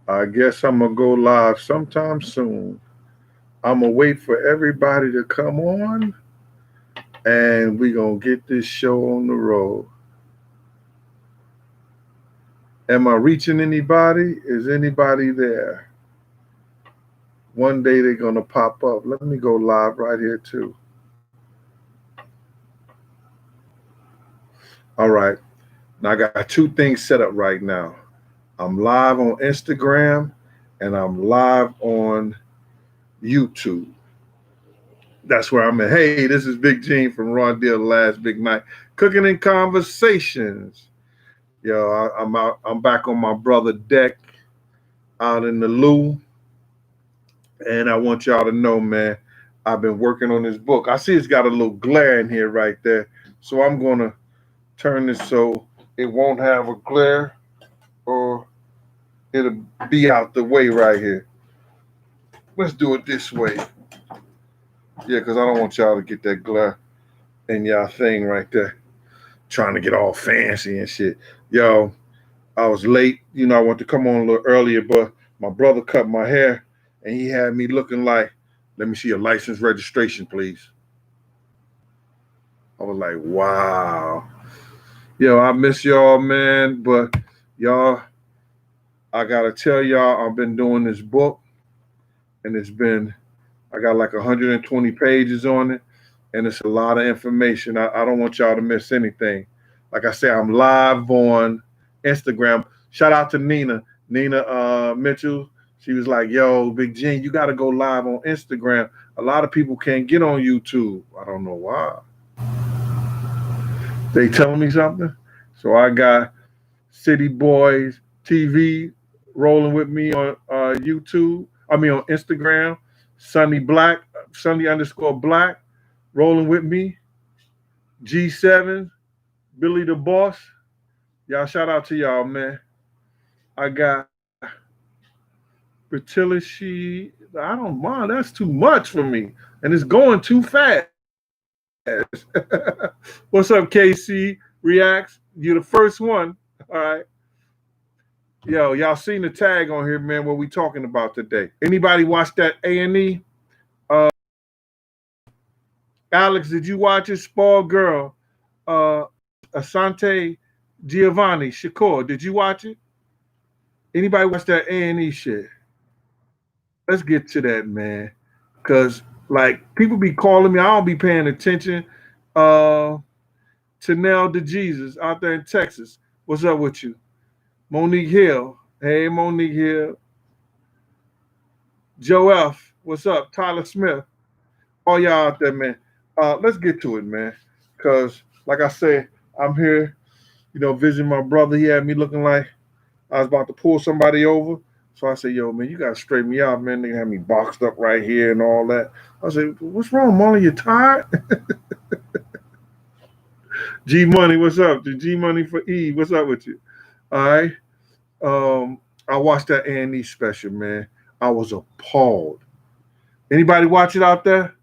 I guess I'm gonna go live sometime soon. I'm gonna wait for everybody to come on, and we gonna get this show on the road. Am I reaching anybody? Is anybody there? One day they're gonna pop up. Let me go live right here too. All right. Now I got two things set up right now. I'm live on Instagram and I'm live on YouTube. That's where I'm at. Hey, this is Big Gene from Ron Deal Last Big Night. Cooking in Conversations. Yo, I'm out. I'm back on my brother deck out in the loo. And I want y'all to know, man, I've been working on this book. I see it's got a little glare in here right there. So I'm gonna turn this so it won't have a glare or it'll be out the way right here. Let's do it this way. Yeah, because I don't want y'all to get that glare in y'all thing right there. Trying to get all fancy and shit. Yo, I was late. I wanted to come on a little earlier, but my brother cut my hair and he had me looking like, let me see your license registration, please. I was like, wow. Yo, I miss y'all, man. But y'all, I gotta tell y'all, I've been doing this book and I got like 120 pages on it, and it's a lot of information. I don't want y'all to miss anything. Like I said, I'm live on Instagram. Shout out to Nina Mitchell. She was like, yo, Big Gene, you got to go live on Instagram. A lot of people can't get on YouTube. I don't know why. They telling me something. So I got City Boys TV rolling with me on YouTube. I mean on Instagram. Sunny underscore Black rolling with me. G7, Billy the Boss. Y'all shout out to y'all, man. I got Fertility. I don't mind. That's too much for me. And it's going too fast. What's up, KC? Reacts. You're the first one. All right. Yo, y'all seen the tag on here, man, what we talking about today. Anybody watch that A&E? Uh, Alex, did you watch it? Spoiled Girl. Asante Giovanni. Shakur, did you watch it? Anybody watch that A&E shit? Let's get to that, man. Cause like people be calling me, I don't be paying attention. Uh Tanel de Jesus out there in Texas. What's up with you? Monique Hill. Hey Monique Hill. Joe F. What's up? Tyler Smith. All y'all out there, man. Let's get to it, man. Cause like I said, I'm here, visiting my brother. He had me looking like I was about to pull somebody over. So I said, yo, man, you gotta straighten me out, man. They had me boxed up right here and all that. I said, what's wrong, Molly? You tired? G Money, what's up? The G Money for E, what's up with you? All right. I watched that A&E special, man. I was appalled. Anybody watch it out there?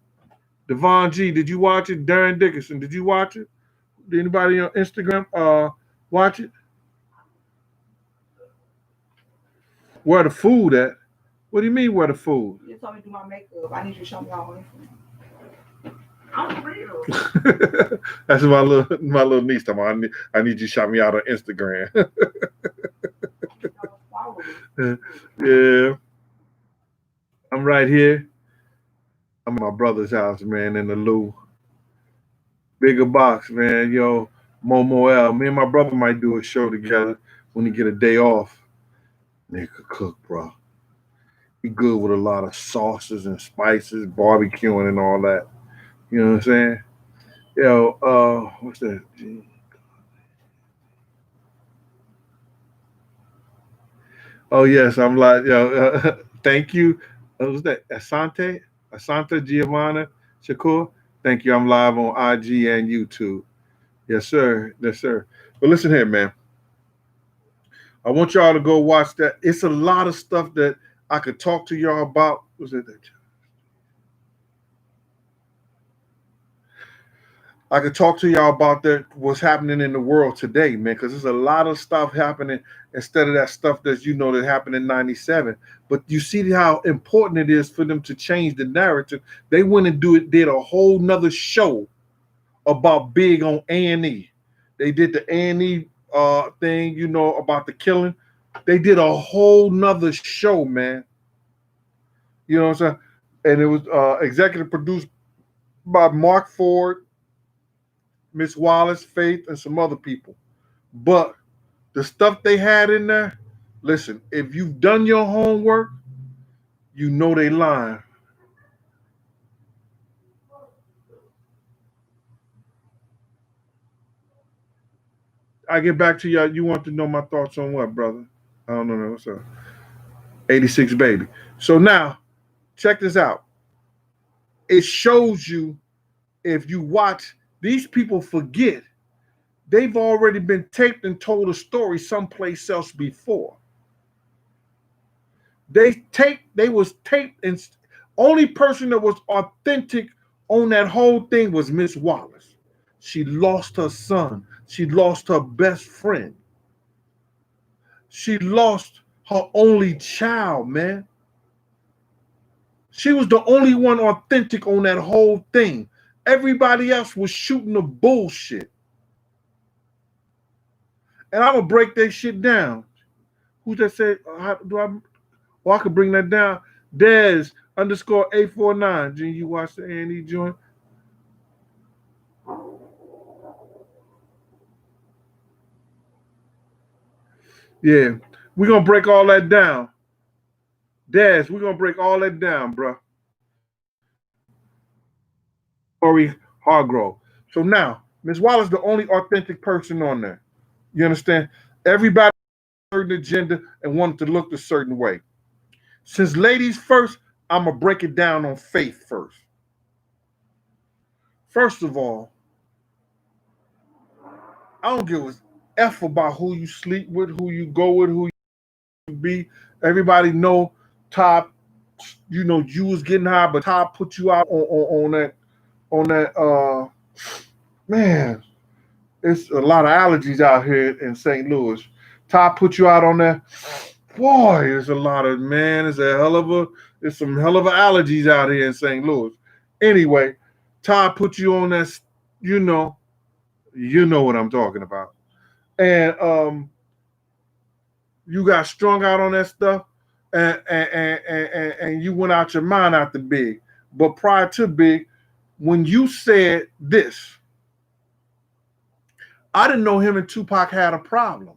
Devon G, did you watch it? Darren Dickinson, did you watch it? Did anybody on Instagram watch it? Where the food at? What do you mean where the food? You told me to do my makeup. I need you to show me all I'm real. That's my little niece. I need you to shout me out on Instagram. Yeah, I'm right here. I'm at my brother's house, man, in the Lou. Bigger box, man. Yo, Momo L. Me and my brother might do a show together when he get a day off. Nigga cook, bro. He good with a lot of sauces and spices, barbecuing and all that. You know what I'm saying? Yo, what's that? Oh yes, I'm like, yo, thank you. What's that? Asante Giovanna Shakur. Thank you. I'm live on IG and YouTube. Yes, sir. Yes, sir. But listen here, man. I want y'all to go watch that. It's a lot of stuff that I could talk to y'all about. What's it? I could talk to y'all about what's happening in the world today, man, because there's a lot of stuff happening instead of that stuff that happened in '97. But you see how important it is for them to change the narrative. They went and did a whole nother show about Big on A&E. They did the A&E thing, about the killing. They did a whole nother show, man. You know what I'm saying? And it was executive produced by Mark Ford, Miss Wallace, Faith, and some other people. But the stuff they had in there, listen, if you've done your homework, you know they lying. I get back to y'all. You want to know my thoughts on what, brother? I don't know. What's up? 86 baby. So now, check this out. It shows you, if you watch, these people forget they've already been taped and told a story someplace else before. They was taped, and only person that was authentic on that whole thing was Miss Wallace. She lost her son. She lost her best friend. She lost her only child, man. She was the only one authentic on that whole thing. Everybody else was shooting the bullshit. And I'm gonna break that shit down. Who just said? How do I? Well, I could bring that down. Des underscore 849. Gene, you watch the A&E joint? Yeah, we're gonna break all that down. Des, we're gonna break all that down, bro. Corey Hargrove. So now, Ms. Wallace, the only authentic person on there. You understand? Everybody had a certain agenda and wanted to look a certain way. Since ladies first, I'm gonna break it down on Faith first. First of all, I don't give a f about who you sleep with, who you go with, who you be. Everybody know Todd. You was getting high, but Todd put you out on that. Man, it's a lot of allergies out here in St. Louis. Todd put you out on that. Boy, there's a lot of man. There's some hell of a allergies out here in St. Louis. Anyway, Todd put you on that. You know, you know what I'm talking about. And you got strung out on that stuff, and you went out your mind after Big. But prior to Big, when you said this, I didn't know him and Tupac had a problem.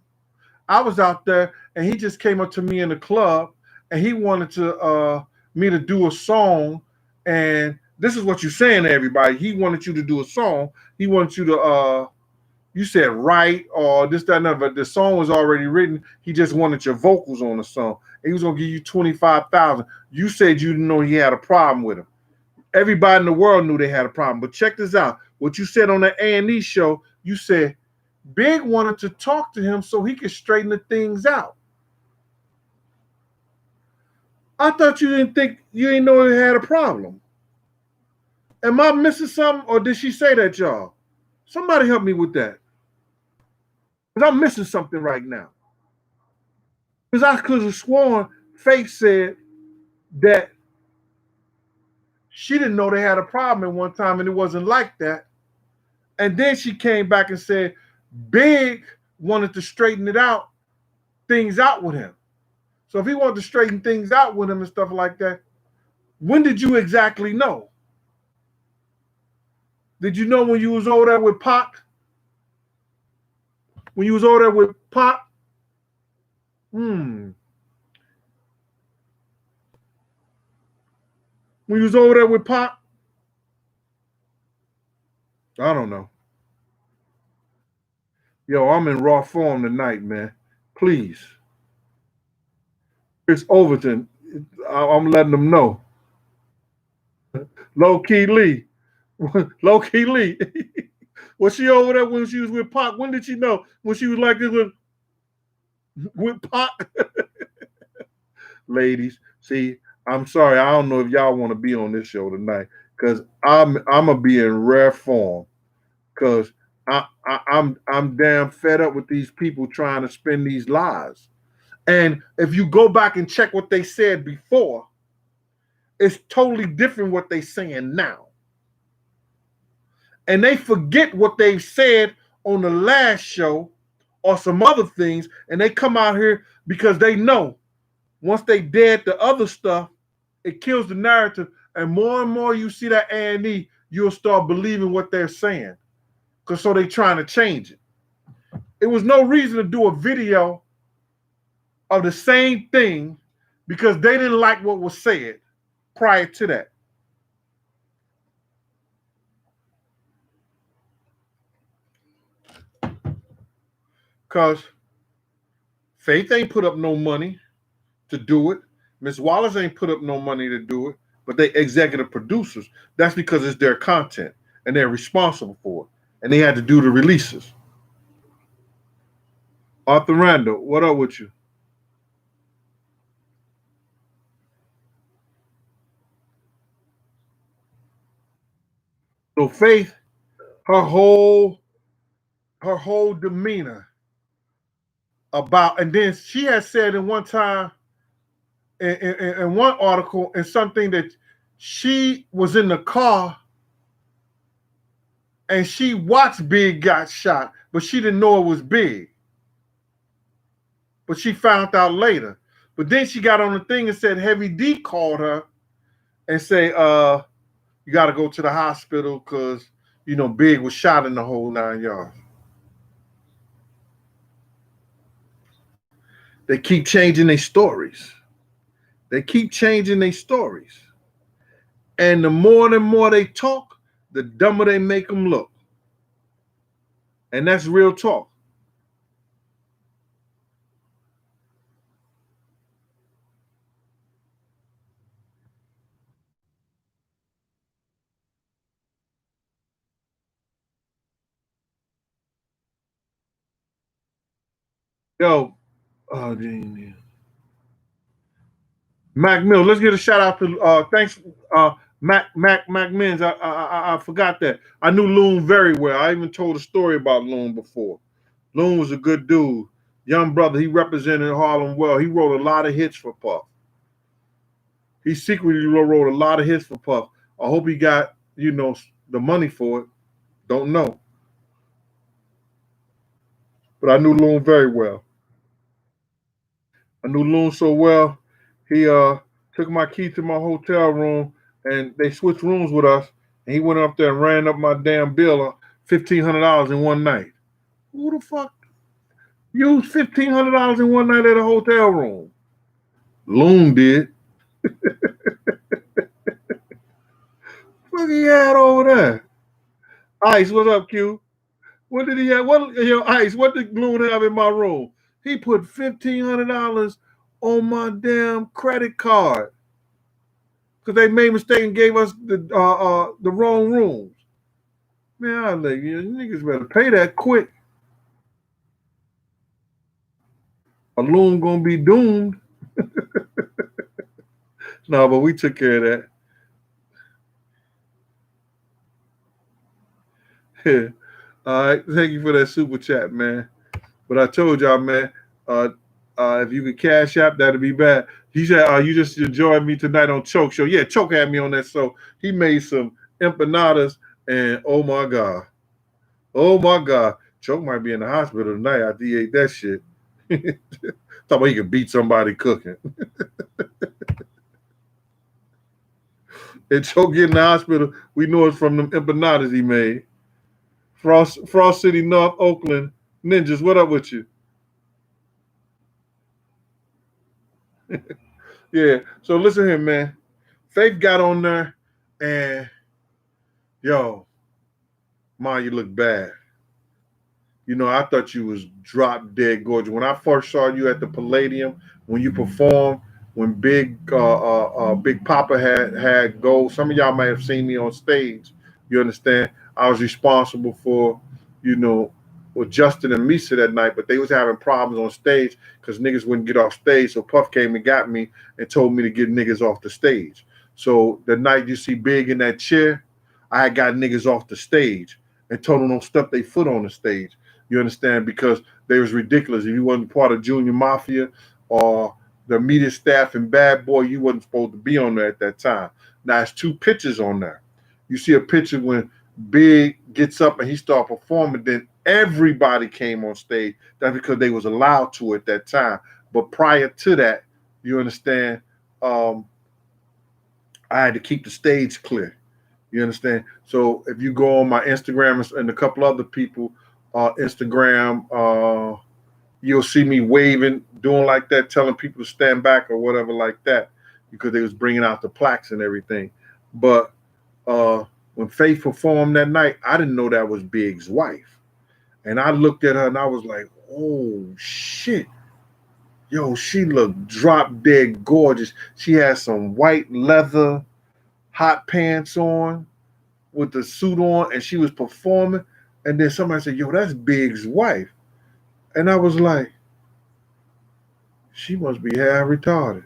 I was out there, and he just came up to me in the club, and he wanted to me to do a song. And this is what you're saying to everybody. He wanted you to do a song. He wanted you to you said write or this, that, and that, but the song was already written. He just wanted your vocals on the song. He was gonna give you 25,000. You said you didn't know he had a problem with him. Everybody in the world knew they had a problem. But check this out. What you said on the A&E show, you said Big wanted to talk to him so he could straighten the things out. I thought you didn't know he had a problem. Am I missing something, or did she say that, y'all? Somebody help me with that. Because I'm missing something right now. Because I could have sworn Faith said that she didn't know they had a problem at one time and it wasn't like that. And then she came back and said Big wanted to straighten things out with him. So if he wanted to straighten things out with him and stuff like that, when did you exactly know? Did you know when you was over there with Pac? When you was over there with Pac? When you was over there with Pac? I don't know. Yo, I'm in raw form tonight, man. Please. It's Overton. I'm letting them know. Low key Lee. Low key Lee. Was she over there when she was with Pac? When did she know? When she was like this with Pac? Ladies, see, I'm sorry. I don't know if y'all want to be on this show tonight because I'm gonna be in rare form. Cause I'm damn fed up with these people trying to spin these lies. And if you go back and check what they said before, it's totally different what they saying now. And they forget what they've said on the last show or some other things, and they come out here because they know once they dead the other stuff, it kills the narrative. And more you see that A&E, you'll start believing what they're saying. Because so they trying to change it. It was no reason to do a video of the same thing because they didn't like what was said prior to that. Because Faith ain't put up no money to do it. Miss Wallace ain't put up no money to do it, but they executive producers. That's because it's their content and they're responsible for it. And they had to do the releases. Arthur Randall, what up with you? So Faith, her whole demeanor about, and then she has said in one time in one article and something that she was in the car and she watched Big got shot, but she didn't know it was Big. But she found out later. But then she got on the thing and said Heavy D called her and say, you got to go to the hospital because, Big was shot in the whole 9 yards. They keep changing their stories. They keep changing their stories. And the more and more they talk, the dumber they make them look. And that's real talk. Yo, oh, Mac Mills. Let's get a shout out to thanks Mac Mills. I forgot that. I knew Loon very well. I even told a story about Loon before. Loon was a good dude, young brother. He represented Harlem well. He wrote a lot of hits for Puff. He secretly wrote a lot of hits for Puff. I hope he got the money for it. Don't know, but I knew Loon very well. I knew Loon so well. He took my key to my hotel room, and they switched rooms with us. And he went up there and ran up my damn bill of $1,500 in one night. Who the fuck used $1,500 in one night at a hotel room? Loon did. What he had over there? Ice, what's up, Q? What did he have? Ice? What did Loon have in my room? He put $1,500 on my damn credit card because they made a mistake and gave us the wrong rooms. Man, I like you niggas better pay that quick. A loon gonna be doomed. No, but we took care of that. All right, thank you for that super chat, man. But I told y'all, man, if you could cash app, that'd be bad. He said, you just joined me tonight on Choke Show. Yeah, Choke had me on that show. He made some empanadas, and oh my God. Oh my God. Choke might be in the hospital tonight after he ate that shit. Thought about he could beat somebody cooking. And Choke get in the hospital, we know it's from them empanadas he made. Frost City, North Oakland. Ninjas, what up with you? Yeah. So listen here, man. Faith got on there and yo, Ma, you look bad. I thought you was drop dead gorgeous. When I first saw you at the Palladium, when you performed, when Big Papa had gold. Some of y'all might have seen me on stage. You understand? I was responsible for, with Justin and Misa that night, but they was having problems on stage because niggas wouldn't get off stage. So Puff came and got me and told me to get niggas off the stage. So the night you see Big in that chair, I had got niggas off the stage. and told them don't step their foot on the stage. You understand? Because they was ridiculous. If you wasn't part of Junior Mafia or the media staff and Bad Boy, you wasn't supposed to be on there at that time. Now it's two pictures on there. You see a picture when Big gets up and he start performing, then everybody came on stage. That's because they was allowed to at that time. But prior to that, you understand, I had to keep the stage clear. You understand? So if you go on my Instagram and a couple other people, Instagram, you'll see me waving, doing like that, telling people to stand back or whatever like that, because they was bringing out the plaques and everything. But when Faith performed that night, I didn't know that was Big's wife. And I looked at her and I was like, oh, shit. Yo, she looked drop dead gorgeous. She had some white leather hot pants on with the suit on, and she was performing. And then somebody said, yo, that's Big's wife. And I was like, she must be half retarded.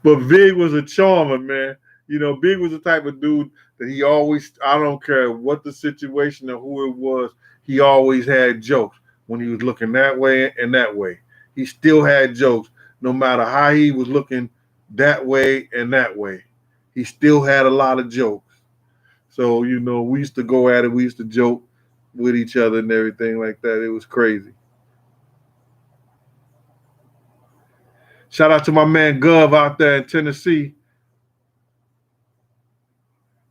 But Big was a charmer, man. You know, Big was the type of dude that he always, I don't care what the situation or who it was, he always had jokes when he was looking that way and that way. He still had jokes no matter how he was looking that way and that way. He still had a lot of jokes. So, you know, we used to go at it. We used to joke with each other and everything like that. It was crazy. Shout out to my man Gov out there in Tennessee.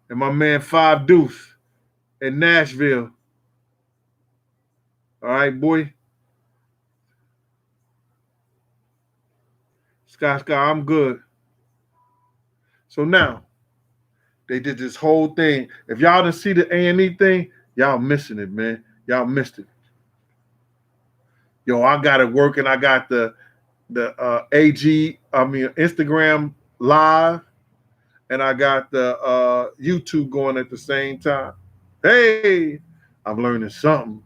And my man Five Deuce in Nashville. All right, boy. Scott, I'm good. So now, they did this whole thing. If y'all didn't see the A&E thing, y'all missing it, man. Y'all missed it. Yo, I got it working. I got the Instagram live, and I got the YouTube going at the same time. Hey, I'm learning something.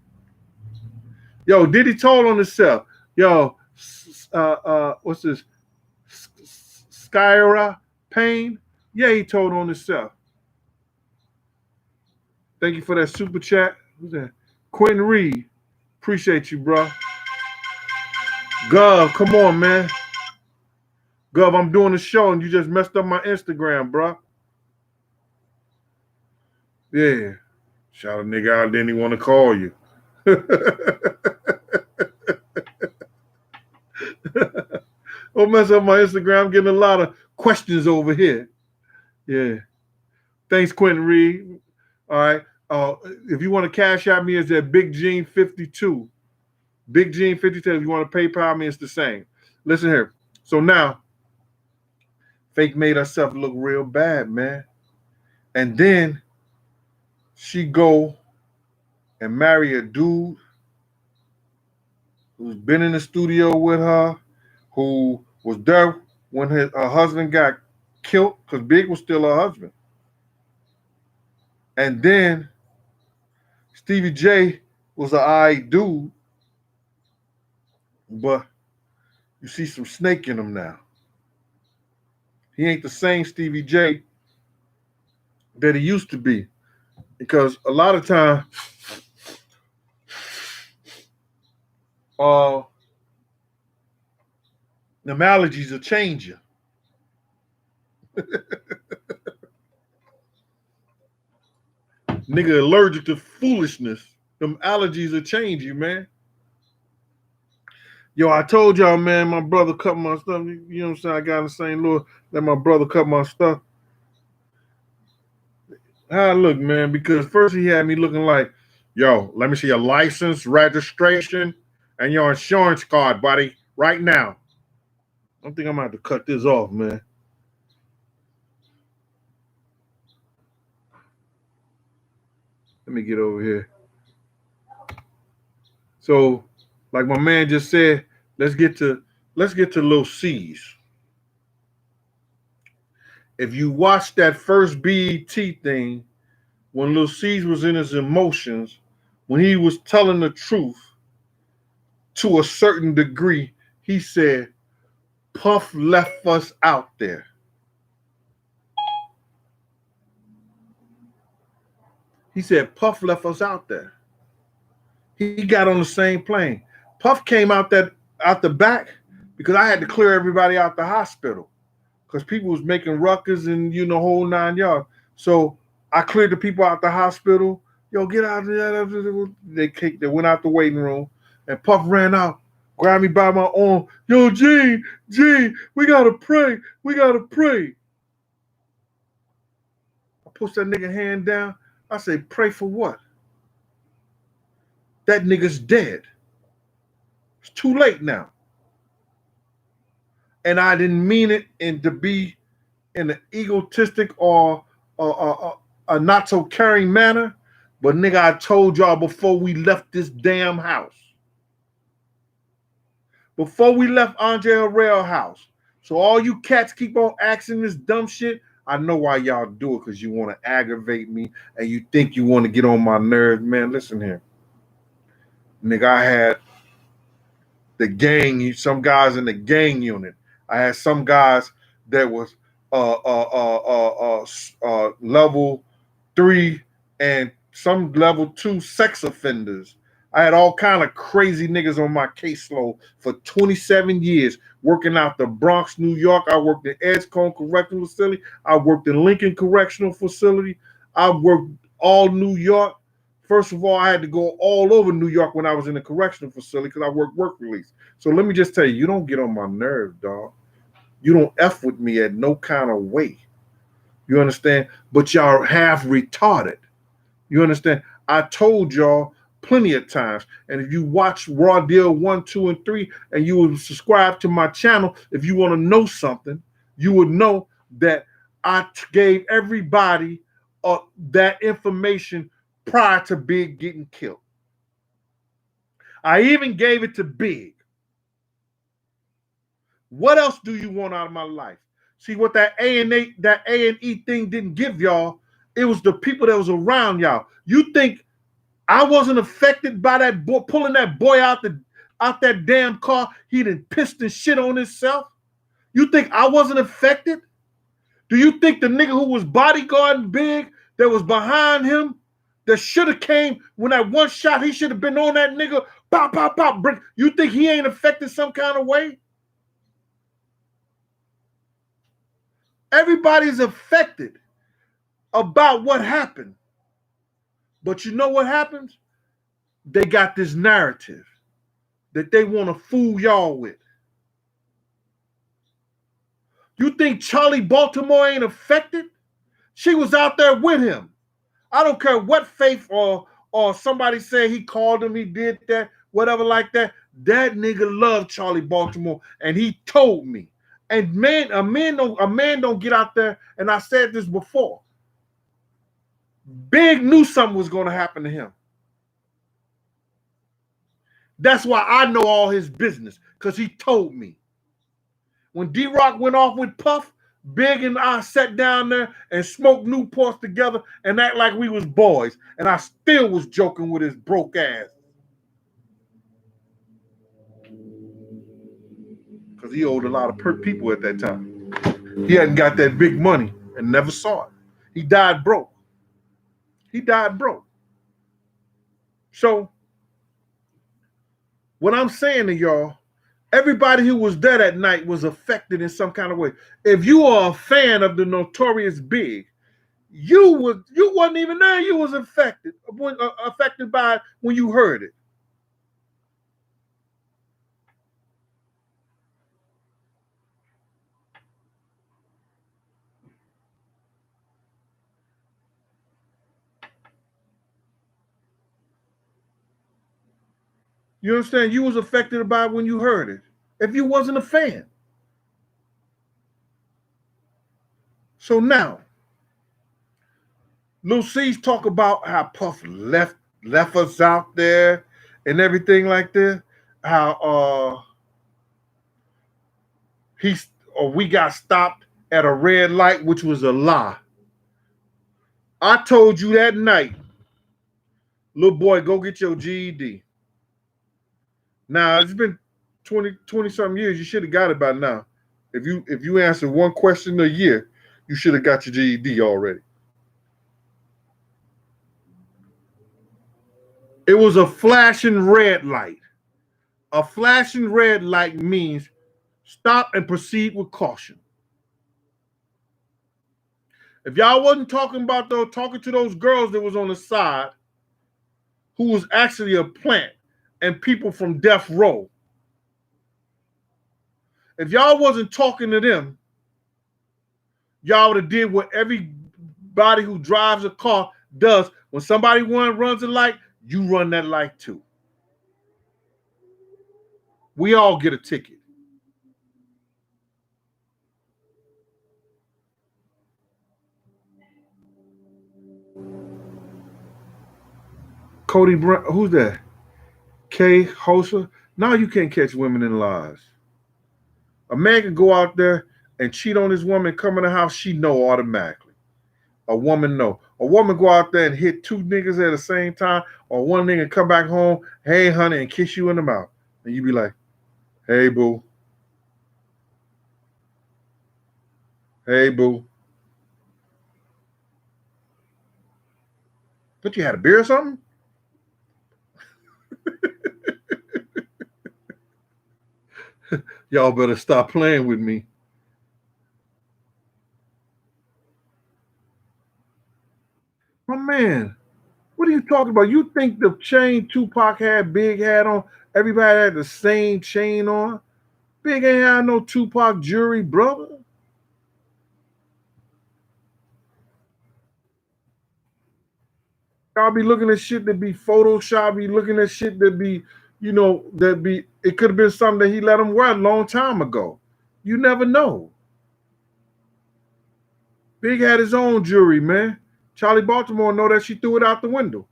Yo, Diddy told on himself. Yo, what's this? Skyra Payne? Yeah, he told on himself. Thank you for that super chat. Who's that? Quentin Reed. Appreciate you, bro. Gov, come on, man. Gov, I'm doing a show and you just messed up my Instagram, bro. Yeah. Shout a nigga out, didn't he want to call you? Don't mess up my Instagram. I'm getting a lot of questions over here. Yeah. Thanks, Quentin Reed. All right. If you want to cash out me, it's at Big Gene 52. Big Gene 52. If you want to PayPal me, it's the same. Listen here. So now, Fake made herself look real bad, man. And then she go and marry a dude who's been in the studio with her, who was there when her husband got killed, because Big was still her husband. And then Stevie J was an alright dude, but you see some snake in him now. He ain't the same Stevie J that he used to be. Because a lot of time, the allergies will change you. Nigga allergic to foolishness. Them allergies will change you, man. Yo, I told y'all, man, my brother cut my stuff. You know what I'm saying? I got in St. Louis, let my brother cut my stuff. How I look, man, because first he had me looking like, yo, let me see your license, registration, and your insurance card, buddy, right now. I think I'm going to have to cut this off, man. Let me get over here. So, like my man just said, let's get to Lil C's. If you watch that first BET thing, when Lil C's was in his emotions, when he was telling the truth to a certain degree, he said, Puff left us out there. He said Puff left us out there. He got on the same plane. Puff came out the back because I had to clear everybody out the hospital because people was making ruckus and whole 9 yards. So I cleared the people out the hospital. Yo, get out of there. They went out the waiting room, and Puff ran out, grabbed me by my arm. Yo, Gene, we gotta pray. We gotta pray. I pushed that nigga hand down. I said, pray for what? That nigga's dead. It's too late now. And I didn't mean it to be in an egotistic or a not so caring manner. But nigga, I told y'all before we left this damn house. Before we left Andre Harrell's house. So all you cats keep on asking this dumb shit. I know why y'all do it, because you want to aggravate me and you think you want to get on my nerves. Man, listen here. Nigga, I had the gang, some guys in the gang unit. I had some guys that was level 3 and some level 2 sex offenders. I had all kind of crazy niggas on my caseload for 27 years, working out the Bronx, New York. I worked in Edgecombe Correctional Facility. I worked in Lincoln Correctional Facility. I worked all New York. First of all, I had to go all over New York when I was in the correctional facility because I worked work release. So let me just tell you, you don't get on my nerves, dog. You don't F with me at no kind of way. You understand? But y'all half retarded. You understand? I told y'all plenty of times. And if you watch Raw Deal 1, 2, and 3, and you would subscribe to my channel, if you want to know something, you would know that I gave everybody that information prior to Big getting killed. I even gave it to Big. What else do you want out of my life? See, what that A&E thing didn't give y'all, it was the people that was around y'all. You think I wasn't affected by that boy pulling that boy out that damn car? He done pissed and shit on himself. You think I wasn't affected? Do you think the nigga who was bodyguarding Big, that was behind him, that should have came when that one shot, he should have been on that nigga, pop, pop, pop, break. You think he ain't affected some kind of way? Everybody's affected about what happened. But you know what happens? They got this narrative that they want to fool y'all with. You think Charlie Baltimore ain't affected? She was out there with him. I don't care what faith or somebody said he called him, he did that, whatever like that. That nigga loved Charlie Baltimore, and he told me. And a man don't get out there, and I said this before. Big knew something was going to happen to him. That's why I know all his business, because he told me. When D-Rock went off with Puff, Big and I sat down there and smoked Newports together and act like we was boys. And I still was joking with his broke ass. Because he owed a lot of people at that time. He hadn't got that big money and never saw it. He died broke. So, what I'm saying to y'all, everybody who was there that night was affected in some kind of way. If you are a fan of the Notorious Big, you wasn't even there. You was affected by it when you heard it. You understand? You was affected by it when you heard it. If you wasn't a fan. So now, Lil C's talk about how Puff left us out there and everything like this. How we got stopped at a red light, which was a lie. I told you that night, little boy, go get your GED. Now, it's been 20 something years. You should have got it by now. If you answer one question a year, you should have got your GED already. It was a flashing red light. A flashing red light means stop and proceed with caution. If y'all wasn't talking about those, talking to those girls that was on the side, who was actually a plant and people from death row, if y'all wasn't talking to them, y'all would have did what everybody who drives a car does. When somebody runs a light, you run that light too. We all get a ticket. Cody Brown, who's that? Kay Hosa. Now you can't catch women in lies. A man can go out there and cheat on his woman, come in the house, she know automatically. A woman know. A woman go out there and hit two niggas at the same time, or one nigga come back home, hey honey, and kiss you in the mouth. And you be like, hey boo. Hey boo. But you had a beer or something? Y'all better stop playing with me. My man, what are you talking about? You think the chain Tupac had, Big had on, everybody had the same chain on? Big ain't had no Tupac jewelry, brother. Y'all be looking at shit that be Photoshop, be looking at shit that be, that be, it could have been something that he let him wear a long time ago. You never know. Big had his own jewelry, man. Charlie Baltimore know that she threw it out the window.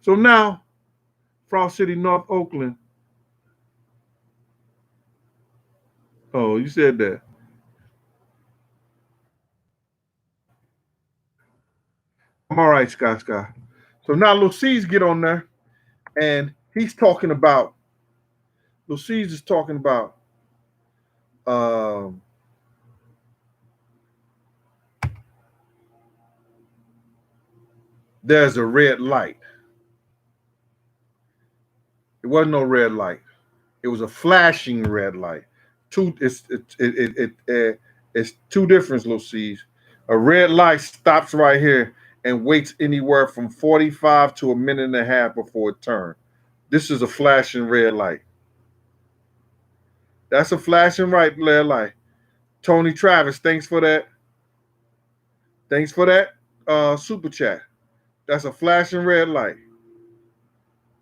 So now, Frost City, North Oakland. Oh, you said that. I'm all right, Scott. So now Lucy's get on there, and he's talking about, Lucy's is talking about, um, there's a red light. It wasn't no red light. It was a flashing red light. It's two different Lucy's. A red light stops right here and waits anywhere from 45 to a minute and a half before it turns. This is a flashing red light. That's a flashing red light. Tony Travis, thanks for that. Thanks for that super chat. That's a flashing red light.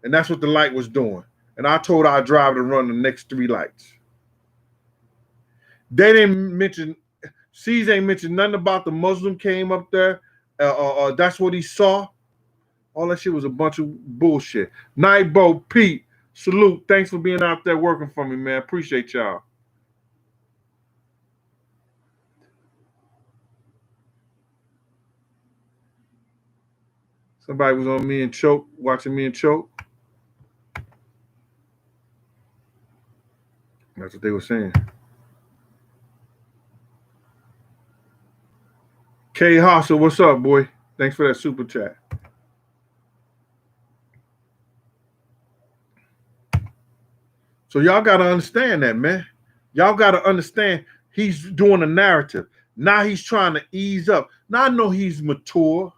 And that's what the light was doing. And I told our driver to run the next three lights. They didn't mention, C's ain't mentioned nothing about the Muslim came up there. That's what he saw. All that shit was a bunch of bullshit. Nightboat Pete, salute. Thanks for being out there working for me, man. Appreciate y'all. Somebody was on me and choke, watching me and choke. That's what they were saying. K Hossa, what's up, boy? Thanks for that super chat. So y'all got to understand that, man. Y'all got to understand he's doing a narrative. Now he's trying to ease up. Now I know he's mature.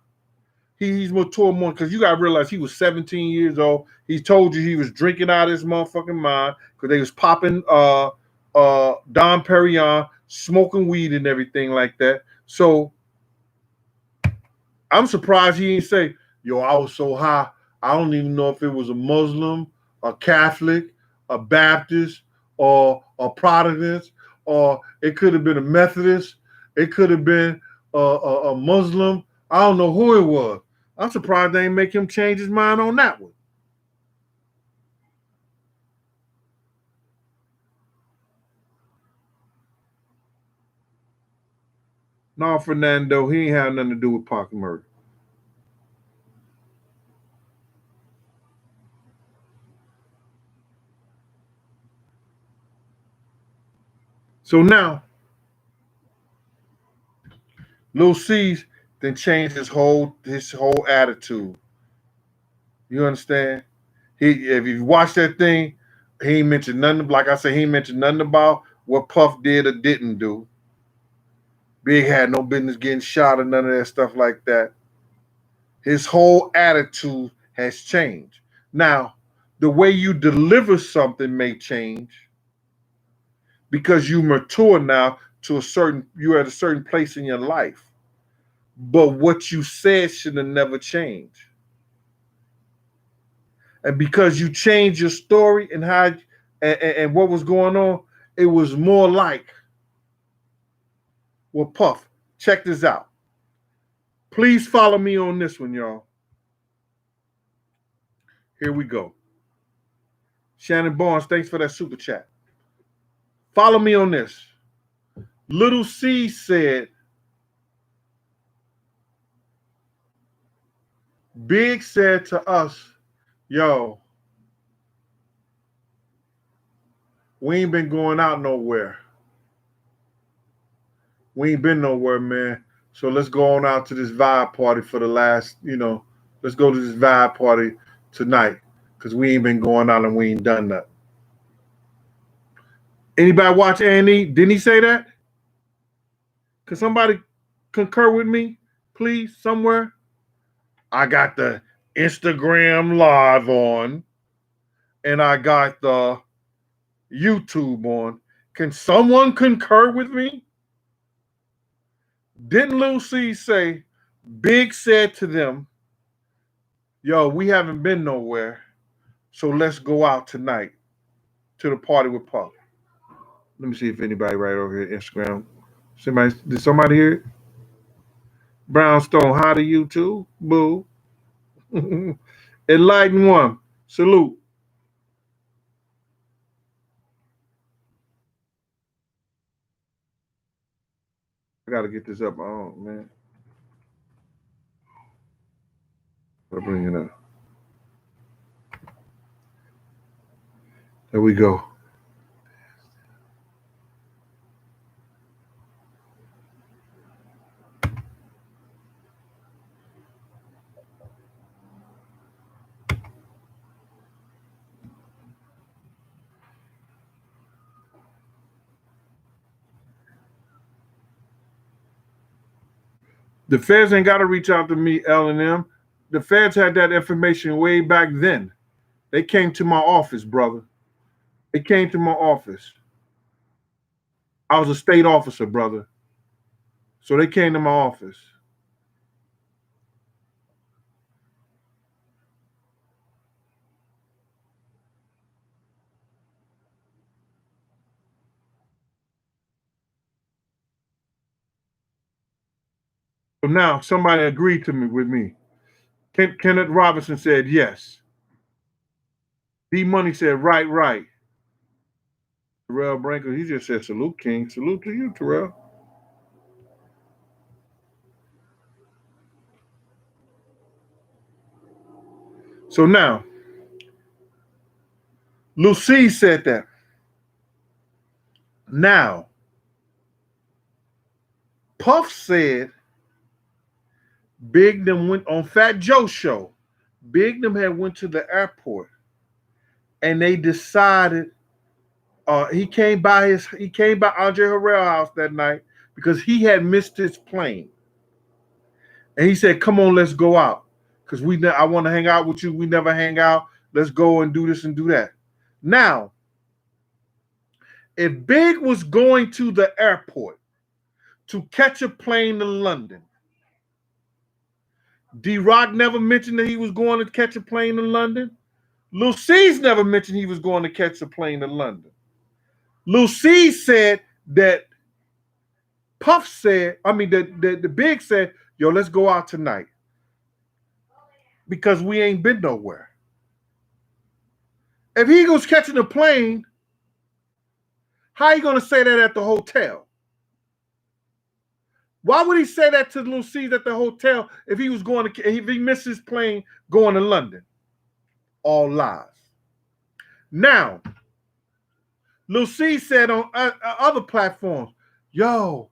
He's mature more because you got to realize he was 17 years old. He told you he was drinking out of his motherfucking mind because they was popping Dom Perignon, smoking weed and everything like that. So I'm surprised he didn't say, yo, I was so high. I don't even know if it was a Muslim, a Catholic, a Baptist, or a Protestant, or it could have been a Methodist. It could have been a Muslim. I don't know who it was. I'm surprised they didn't make him change his mind on that one. No, Fernando, he ain't had nothing to do with Parker murder. So now, Lil C's then changed his whole attitude. You understand? If you watch that thing, he ain't mentioned nothing. Like I said, he ain't mentioned nothing about what Puff did or didn't do. Big had no business getting shot or none of that stuff like that. His whole attitude has changed. Now, the way you deliver something may change because you mature now you're at a certain place in your life. But what you said should have never changed. And because you changed your story and how and what was going on, it was more like, well, Puff, check this out. Please follow me on this one, y'all. Here we go. Shannon Barnes, thanks for that super chat. Follow me on this. Little C said, Big said to us, yo, we ain't been going out nowhere. We ain't been nowhere, man. So let's go on out to this vibe party for the last, let's go to this vibe party tonight because we ain't been going out and we ain't done that. Anybody watch A&E? Didn't he say that? Can somebody concur with me, please, somewhere? I got the Instagram live on and I got the YouTube on. Can someone concur with me? Didn't Lil C say, Big said to them, yo, we haven't been nowhere, so let's go out tonight to the party with Puff. Let me see if anybody right over here Instagram. Did somebody hear it? Brownstone, hi to you too. Boo. Enlightened one. Salute. I gotta get this up. Oh man. I'll bring it up. There we go. The feds ain't got to reach out to me, L and M. The feds had that information way back then. They came to my office, brother. They came to my office. I was a state officer, brother. So they came to my office. So now somebody agreed to me with me. Kenneth Robinson said yes. D Money said right. Terrell Branco, he just said salute, King. Salute to you, Terrell. So now, Lucy said that. Now, Puff said Big them went on Fat Joe show. Big them had went to the airport and they decided he came by Andre Harrell house that night because he had missed his plane. And he said, come on, let's go out. Because I want to hang out with you. We never hang out. Let's go and do this and do that. Now, if Big was going to the airport to catch a plane to London, D-Rock never mentioned that he was going to catch a plane to London. Lil C's never mentioned he was going to catch a plane to London. Lil C said that Puff said, the Big said, yo, let's go out tonight. Because we ain't been nowhere. If he goes catching a plane, how are you going to say that at the hotel? Why would he say that to Lil C's at the hotel if he missed his plane going to London? All lies. Now, Lil C said on other platforms, yo,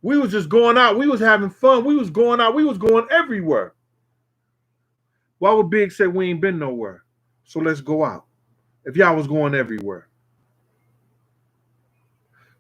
We was just going out. We was having fun. We was going out. We was going everywhere. Why would Big say we ain't been nowhere? So let's go out. If y'all was going everywhere.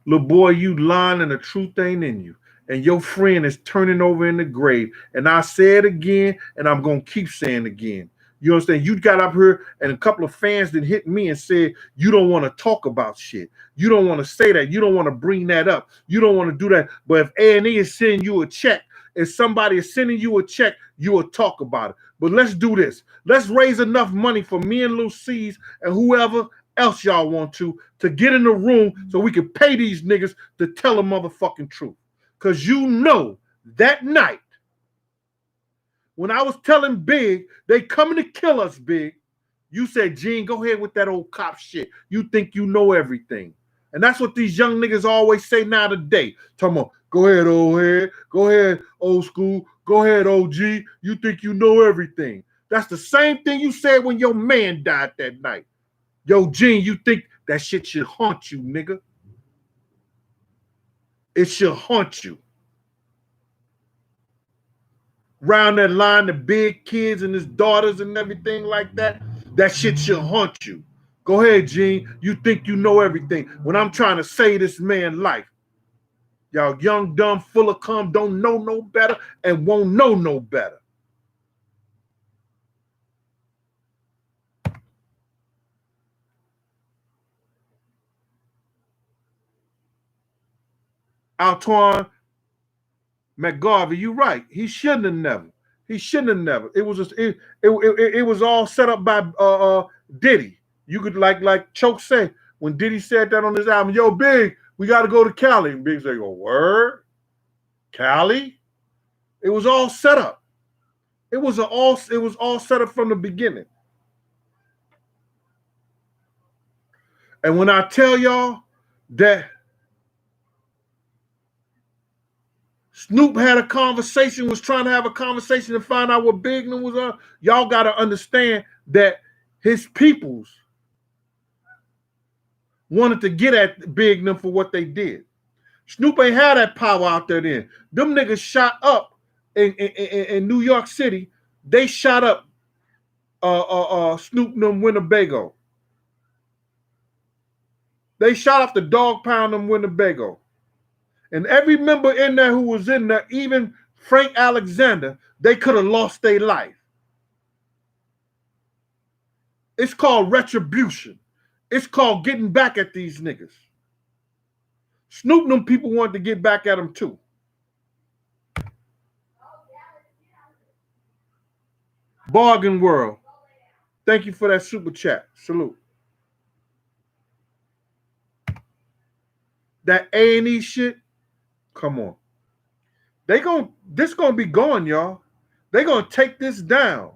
Little boy, you lying and the truth ain't in you. And your friend is turning over in the grave. And I say it again, and I'm going to keep saying it again. You understand? You got up here, and a couple of fans that hit me and said, you don't want to talk about shit. You don't want to say that. You don't want to bring that up. You don't want to do that. But if A&E is sending you a check, if somebody is sending you a check, you will talk about it. But let's do this. Let's raise enough money for me and Lil C's and whoever else y'all want to get in the room so we can pay these niggas to tell the motherfucking truth. Because you know that night, when I was telling Big, they coming to kill us, Big, you said, Gene, go ahead with that old cop shit. You think you know everything. And that's what these young niggas always say now today. Talking about, go ahead, old head. Go ahead, old school. Go ahead, OG. You think you know everything. That's the same thing you said when your man died that night. Yo, Gene, you think that shit should haunt you, nigga. It should haunt you. Round that line, the Big kids and his daughters and everything like that, that shit should haunt you. Go ahead, Gene. You think you know everything. When I'm trying to save this man's life, y'all young, dumb, full of cum, don't know no better and won't know no better. Altuan McGarvey, you right. He shouldn't have never. He shouldn't have never. It was just, it was all set up by Diddy. You could like Choke say when Diddy said that on his album, yo, Big, we got to go to Cali. And Big said, go, word? Cali? It was all set up. It was all set up from the beginning. And when I tell y'all that Snoop had a conversation, was trying to have a conversation to find out what Big was on, y'all got to understand that his peoples wanted to get at Big for what they did. Snoop ain't had that power out there then. Them niggas shot up in New York City. They shot up Snoop Winnebago. They shot off the dog pound Winnebago. And every member in there who was in there, even Frank Alexander, they could have lost their life. It's called retribution. It's called getting back at these niggas. Snoop them people wanted to get back at them too. Bargain World. Thank you for that super chat. Salute. That A&E shit, come on. This gonna be gone, y'all. They gonna take this down.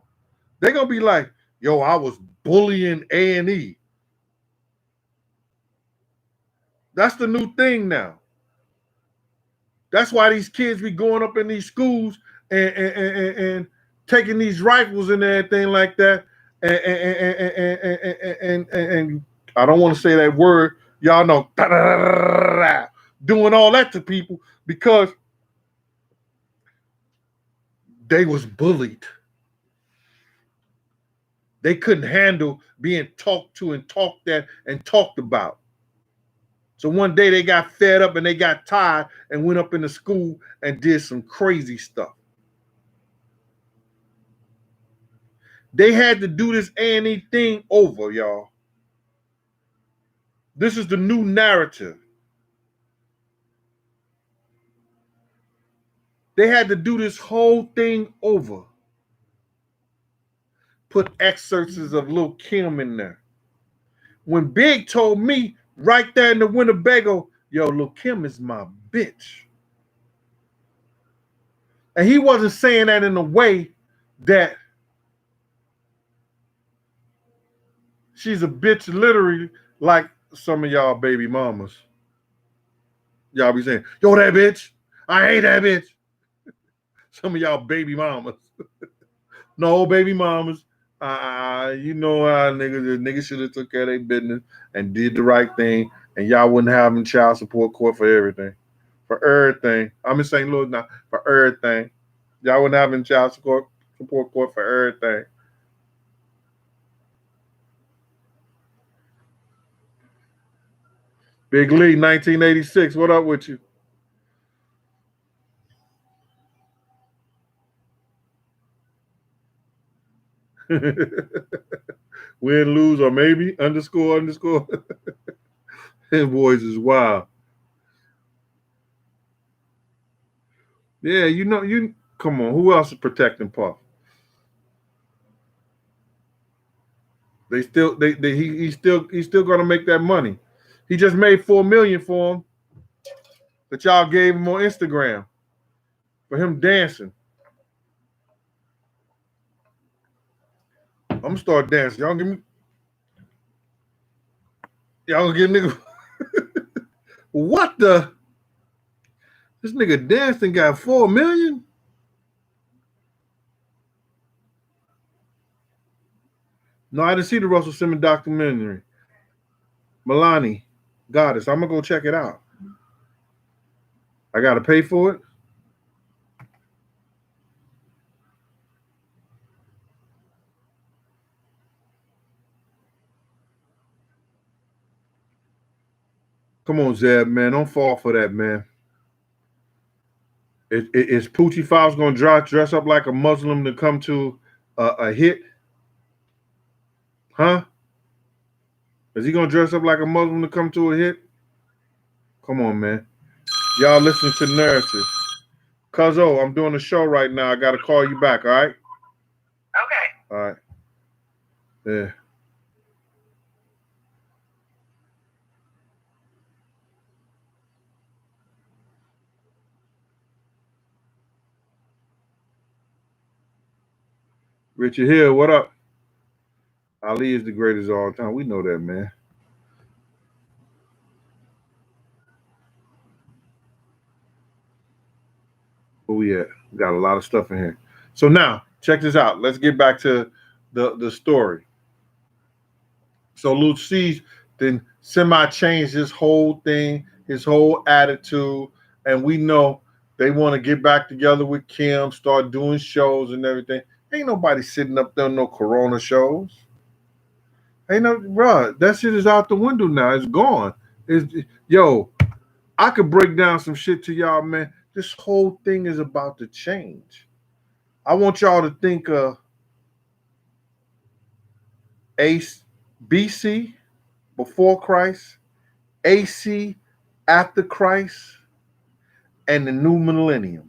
They gonna be like, yo, I was bullying A&E. That's the new thing now. That's why these kids be going up in these schools and taking these rifles and everything like that. And I don't want to say that word. Y'all know, doing all that to people because they was bullied. They couldn't handle being talked to and talked at and talked about. So one day they got fed up and they got tired and went up in the school and did some crazy stuff. They had to do this A&E thing over, y'all. This is the new narrative. They had to do this whole thing over. Put excerpts of Lil' Kim in there. When Big told me right there in the Winnebago, yo, Lil' Kim is my bitch. And he wasn't saying that in a way that she's a bitch literally like some of y'all baby mamas. Y'all be saying, yo, that bitch. I hate that bitch. Some of y'all baby mamas. No, baby mamas. You know how niggas should have took care of their business and did the right thing, and y'all wouldn't have them child support court for everything. for everything. I'm in St. Louis now for everything. Y'all wouldn't have child support court for everything. Big Lee, 1986. What up with you? Win, lose, or maybe underscore. Them boys is wild. Yeah, you come on. Who else is protecting Puff? They still he's still gonna make that money. He just made $4 million for him that y'all gave him on Instagram for him dancing. I'm gonna start dancing. Y'all gonna give nigga what the this nigga dancing got 4 million? No, I didn't see the Russell Simmons documentary. Milani, Goddess. I'm gonna go check it out. I gotta pay for it. Come on, Zeb, man. Don't fall for that, man. Is Poochie Files gonna dress up like a Muslim to come to a hit? Huh? Is he gonna dress up like a Muslim to come to a hit? Come on, man. Y'all listen to Narrative. Cuzzo, I'm doing a show right now. I gotta call you back, all right? Okay. All right. Yeah. Richard Hill, what up? Ali is the greatest of all time. We know that, man. Where we at? We got a lot of stuff in here. So now, check this out. Let's get back to the story. So Luke sees then semi changed his whole thing, his whole attitude, and we know they want to get back together with Kim, start doing shows and everything. Ain't nobody sitting up there on no Corona shows. Ain't no, bruh, that shit is out the window now. It's gone. Yo, I could break down some shit to y'all, man. This whole thing is about to change. I want y'all to think Ace BC before Christ, AC after Christ, and the new millennium.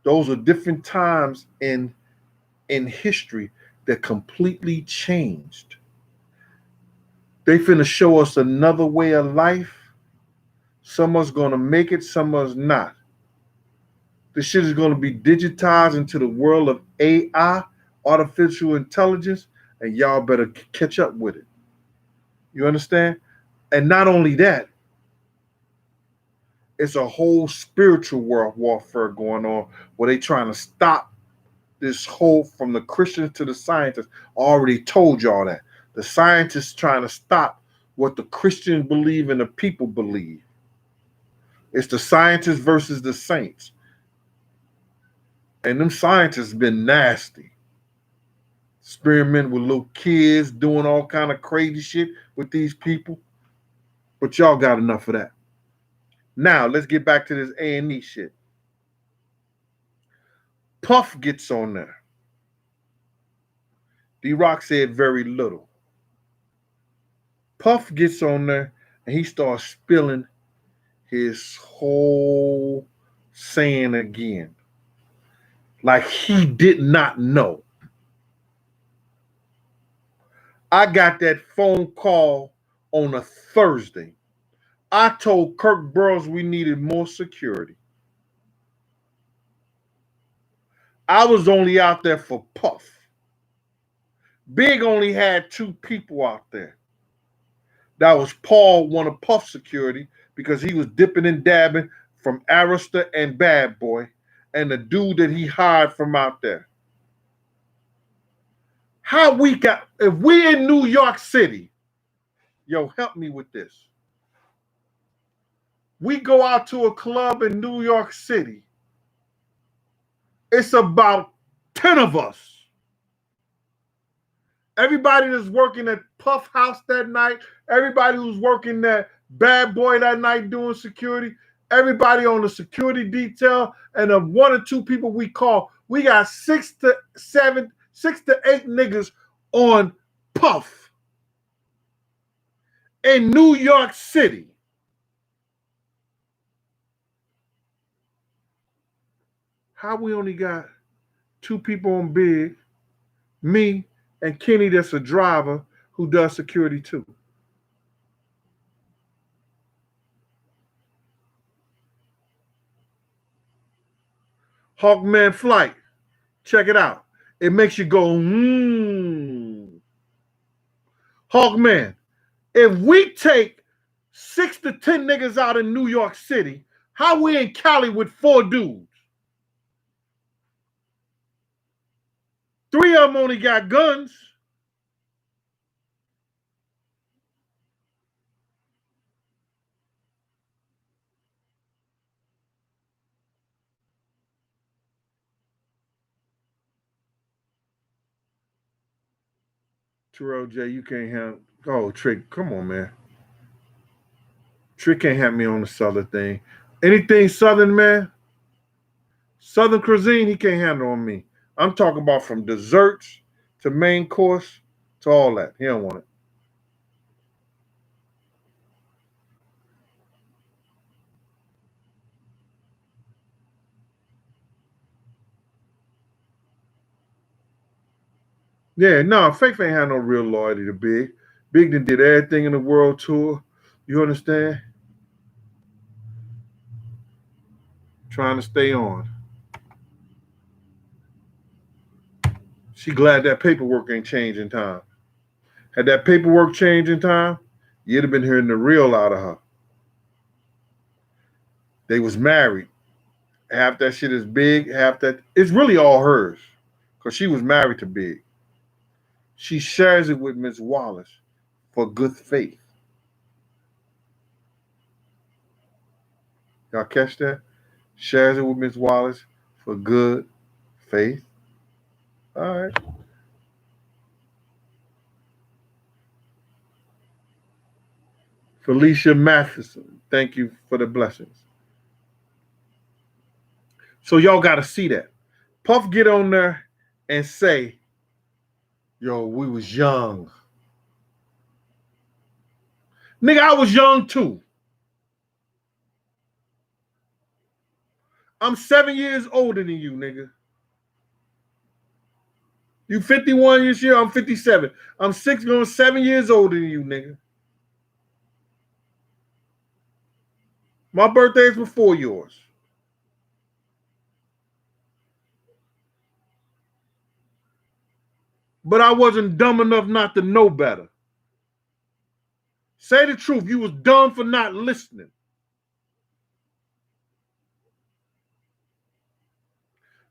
Those are different times in history that completely changed. They finna show us another way of life. Some of us gonna make it, some of us not. This shit is gonna be digitized into the world of AI, artificial intelligence, and y'all better catch up with it. You understand? And not only that, it's a whole spiritual world warfare going on where they trying to stop this whole from the Christians to the scientists. I already told y'all that. The scientists trying to stop what the Christians believe and the people believe. It's the scientists versus the saints. And them scientists been nasty. Experimenting with little kids, doing all kind of crazy shit with these people. But y'all got enough of that. Now, let's get back to this A&E shit. Puff gets on there. D-Rock said very little. Puff gets on there and he starts spilling his whole saying again. Like he did not know. I got that phone call on a Thursday. I told Kirk Burroughs we needed more security. I was only out there for Puff. Big only had 2 people out there. That was Paul, one of Puff security, because he was dipping and dabbing from Arista and Bad Boy, and the dude that he hired from out there. How we got, if we in New York City, yo, help me with this. We go out to a club in New York City. It's about 10 of us. Everybody that's working at Puff House that night, everybody who's working at Bad Boy that night doing security, everybody on the security detail, and the one or two people we call, we got 6 to 8 niggas on Puff in New York City. How we only got 2 people on Big, me and Kenny that's a driver who does security too? Hawkman Flight, check it out. It makes you go, Hawkman, if we take 6 to 10 niggas out in New York City, how we in Cali with 4 dudes? 3 of them only got guns. Terrell J, you can't have. Oh, Trick, come on, man. Trick can't have me on the Southern thing. Anything Southern, man, Southern cuisine, he can't handle on me. I'm talking about from desserts to main course to all that. He don't want it. Yeah, no, Faith ain't had no real loyalty to Big. Big done did everything in the world tour. You understand? Trying to stay on. She glad that paperwork ain't changed in time. Had that paperwork changed in time, you'd have been hearing the real out of her. They was married. Half that shit is Big, half that it's really all hers. Because she was married to Big. She shares it with Miss Wallace for good faith. Y'all catch that? Shares it with Miss Wallace for good faith. All right. Felicia Matheson, thank you for the blessings. So y'all got to see that. Puff get on there and say, yo, we was young. Nigga, I was young too. I'm 7 years older than you, nigga. You 51 this year, I'm 57. I'm 7 years older than you, nigga. My birthday is before yours. But I wasn't dumb enough not to know better. Say the truth. You was dumb for not listening.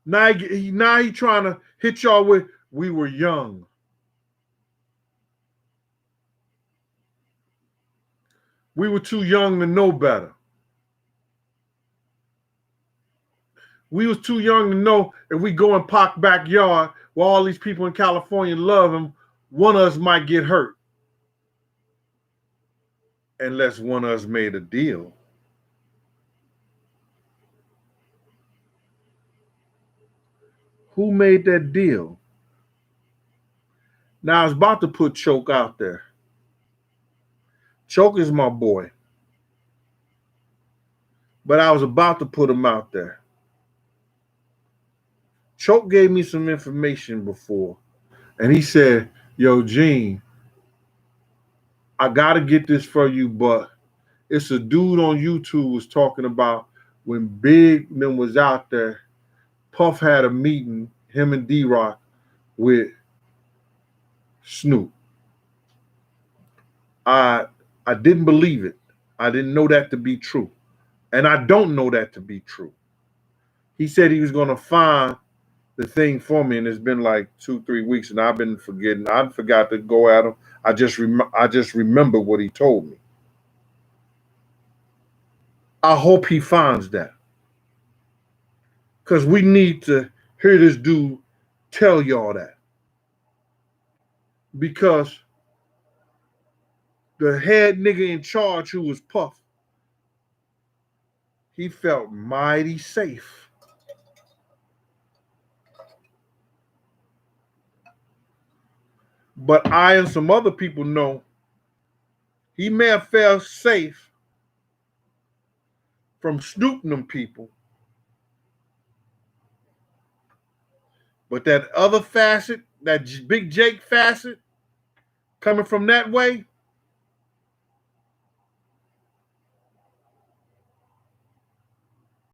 Now he trying to hit y'all with, we were young. We were too young to know better. We was too young to know if we go in Park backyard where all these people in California love him, one of us might get hurt. Unless one of us made a deal. Who made that deal? Now I was about to put Choke out there. Choke is my boy. But I was about to put him out there. Choke gave me some information before. And he said, yo, Gene, I got to get this for you, but it's a dude on YouTube was talking about when Big them was out there, Puff had a meeting, him and D-Rock, with Snoop. I didn't believe it. I didn't know that to be true. And I don't know that to be true. He said he was going to find the thing for me, and it's been like 2-3 weeks, and I've been forgetting. I forgot to go at him. I just remember what he told me. I hope he finds that. Because we need to hear this dude tell y'all that. Because the head nigga in charge, who was Puff, he felt mighty safe. But I and some other people know he may have felt safe from snooping them people. But that other facet, that Big Jake facet, coming from that way,